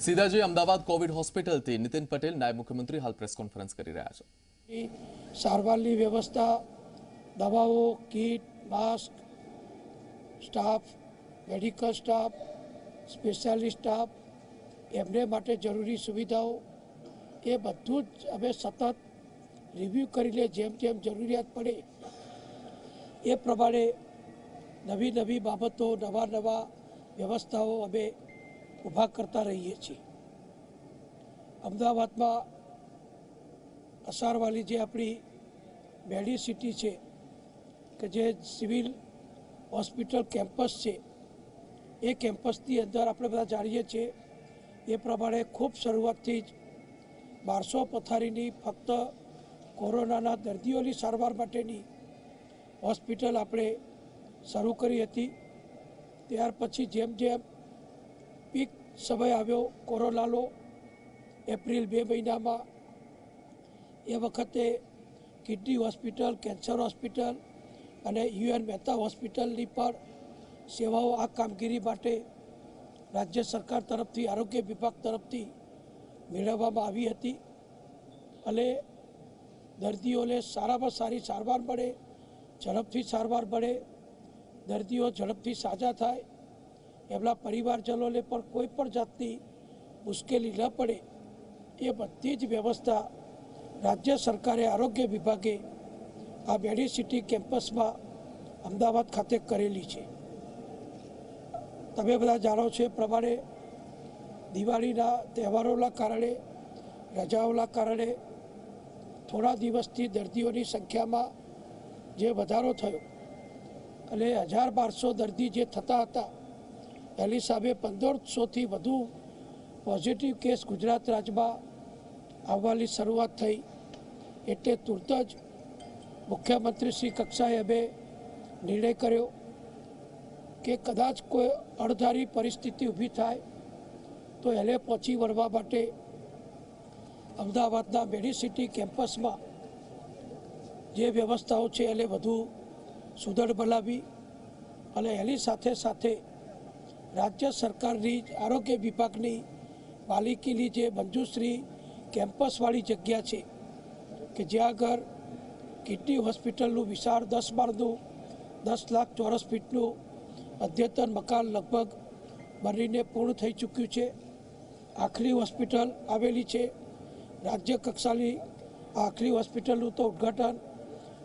સીધા જે અમદાવાદ કોવિડ હોસ્પિટલથી નીતિન પટેલ નાયબ મુખ્યમંત્રી હાલ પ્રેસ કોન્ફરન્સ કરી રહ્યા છે। સારવારની વ્યવસ્થા, દવાઓ, kit, mask, staff, medical staff, specialist staff, એમને માટે જરૂરી સુવિધાઓ એ બધું જ અમે સતત રિવ્યૂ કરીને જેમ જેમ જરૂરિયાત પડે એ પ્રમાણે નવી નવી બાબતો, નવા વ્યવસ્થાઓ અમે ઊભા કરતા રહીએ છીએ। અમદાવાદમાં અસારવાલી જે આપણી મેડિસિટી છે કે જે સિવિલ હોસ્પિટલ કેમ્પસ છે, એ કેમ્પસની અંદર આપણે બધા જાણીએ છીએ એ પ્રમાણે ખૂબ શરૂઆતથી જ 1200 પથારીની ફક્ત કોરોનાના દર્દીઓની સારવાર માટેની હોસ્પિટલ આપણે શરૂ કરી હતી। ત્યાર પછી જેમ જેમ પીક સમય આવ્યો કોરોનાનો એપ્રિલ-મે મહિનામાં, એ વખતે કિડની હોસ્પિટલ, કેન્સર હોસ્પિટલ અને યુએન મહેતા હોસ્પિટલની પણ સેવાઓ આ કામગીરી માટે રાજ્ય સરકાર તરફથી, આરોગ્ય વિભાગ તરફથી મેળવવામાં આવી હતી અને દર્દીઓને સારામાં સારી સારવાર મળે, ઝડપથી સારવાર મળે, દર્દીઓ ઝડપથી સાજા થાય, એમના પરિવારજનોને પણ કોઈ પણ જાતની મુશ્કેલી ન પડે એ બધી જ વ્યવસ્થા રાજ્ય સરકારે, આરોગ્ય વિભાગે આ મેડિસિટી કેમ્પસમાં અમદાવાદ ખાતે કરેલી છે। તમે બધા જાણો છો એ પ્રમાણે દિવાળીના તહેવારોના કારણે, રજાઓના કારણે થોડા દિવસથી દર્દીઓની સંખ્યામાં જે વધારો થયો અને 1000-1200 દર્દી જે થતા હતા એની સામે 1500થી વધુ પોઝિટિવ કેસ ગુજરાત રાજ્યમાં આવવાની શરૂઆત થઈ। એટલે તુરત જ મુખ્યમંત્રી શ્રી કક્ષાએ અમે નિર્ણય કર્યો કે કદાચ કોઈ અણધારી પરિસ્થિતિ ઊભી થાય તો એને પહોંચી વળવા માટે અમદાવાદના મેડિસિટી કેમ્પસમાં જે વ્યવસ્થાઓ છે એને વધુ સુદૃઢ બનાવી અને એની સાથે સાથે રાજ્ય સરકારની આરોગ્ય વિભાગની માલિકીની જે મંજૂશ્રી કેમ્પસવાળી જગ્યા છે કે જ્યાં આગળ કિડની હોસ્પિટલનું વિશાળ 10 માળનું 10 લાખ ચોરસ ફીટનું અદ્યતન મકાન લગભગ બનીને પૂર્ણ થઈ ચૂક્યું છે। આખરી હોસ્પિટલ આવેલી છે। રાજ્ય કક્ષાની આખરી હોસ્પિટલનું તો ઉદ્ઘાટન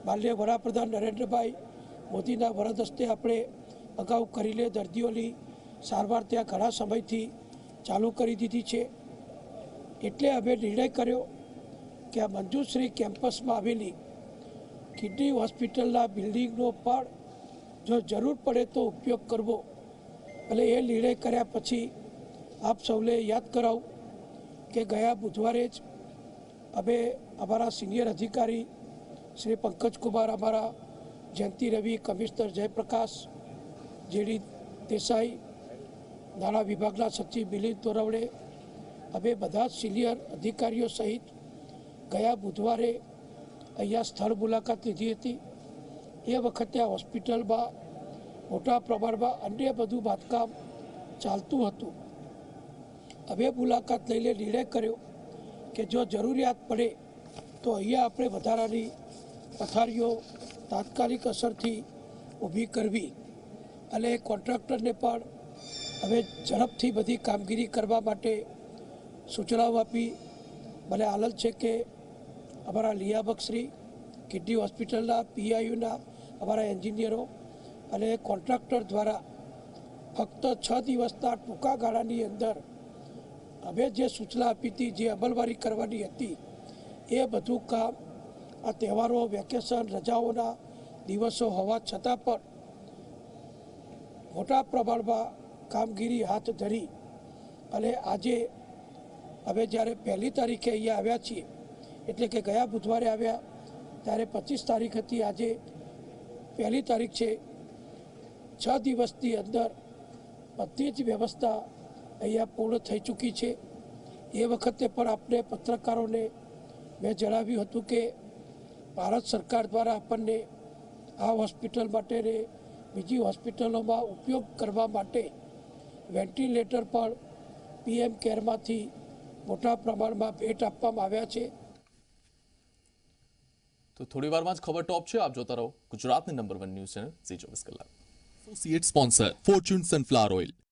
માનનીય વડાપ્રધાન નરેન્દ્રભાઈ મોદીના વરદ હસ્તે આપણે અગાઉ કરીને દર્દીઓની સારવાર ત્યાં ઘણા સમયથી ચાલુ કરી દીધી છે। એટલે અમે નિર્ણય કર્યો કે આ મંજૂશ્રી કેમ્પસમાં આવેલી કિડની હોસ્પિટલના બિલ્ડિંગનો પણ જો જરૂર પડે તો ઉપયોગ કરવો। અને એ નિર્ણય કર્યા પછી આપ સૌને યાદ કરાવું કે ગયા બુધવારે જ અમે અમારા સિનિયર અધિકારી શ્રી પંકજકુમાર, અમારા જયંતિ રવિ, કમિશનર જયપ્રકાશ, જેડી દેસાઈ, નાણાં વિભાગના સચિવ મિલિંદ તોરવડે, અમે બધા જ સિનિયર અધિકારીઓ સહિત ગયા બુધવારે અહીંયા સ્થળ મુલાકાત લીધી હતી। એ વખતે આ હોસ્પિટલમાં મોટા પ્રમાણમાં અન્ય બધું બાંધકામ ચાલતું હતું। અમે મુલાકાત લઈને નિર્ણય કર્યો કે જો જરૂરિયાત પડે તો અહીંયા આપણે વધારાની પથારીઓ તાત્કાલિક અસરથી ઊભી કરવી અને કોન્ટ્રાક્ટરને પણ હવે ઝડપથી બધી કામગીરી કરવા માટે સૂચનાઓ આપી। મને આનંદ છે કે અમારા લિયાબક્ષશ્રી, કિડની હોસ્પિટલના પીઆઈયુના અમારા એન્જિનિયરો અને કોન્ટ્રાક્ટર દ્વારા ફક્ત 6 દિવસના ટૂંકા ગાળાની અંદર અમે જે સૂચના આપી હતી, જે અમલવારી કરવાની હતી, એ બધું કામ આ તહેવારો, વેકેશન, રજાઓના દિવસો હોવા છતાં પણ મોટા પ્રમાણમાં કામગીરી હાથ ધરી અને આજે અમે જ્યારે 1લી તારીખે અહીંયા આવ્યા છીએ, એટલે કે ગયા બુધવારે આવ્યા ત્યારે 25 તારીખ હતી, આજે 1લી તારીખ છે। 6 દિવસની અંદર બધી જ વ્યવસ્થા અહીંયા પૂર્ણ થઈ ચૂકી છે। એ વખતે પણ આપણે પત્રકારોને મેં જણાવ્યું હતું કે ભારત સરકાર દ્વારા આપણને આ હોસ્પિટલ માટે બીજી હોસ્પિટલોમાં ઉપયોગ કરવા માટે વેન્ટિલેટર પણ પીએમ કેરમાંથી મોટા પ્રમાણમાં ભેટ આપવામાં આવ્યા છે. તો થોડી વારમાં જ ખબર ટોપ છે. આપ જોતા રહો ગુજરાતની નંબર 1 ન્યૂઝ ચેનલ ઝી 24 કલાક. Associate sponsor Fortune sunflower oil.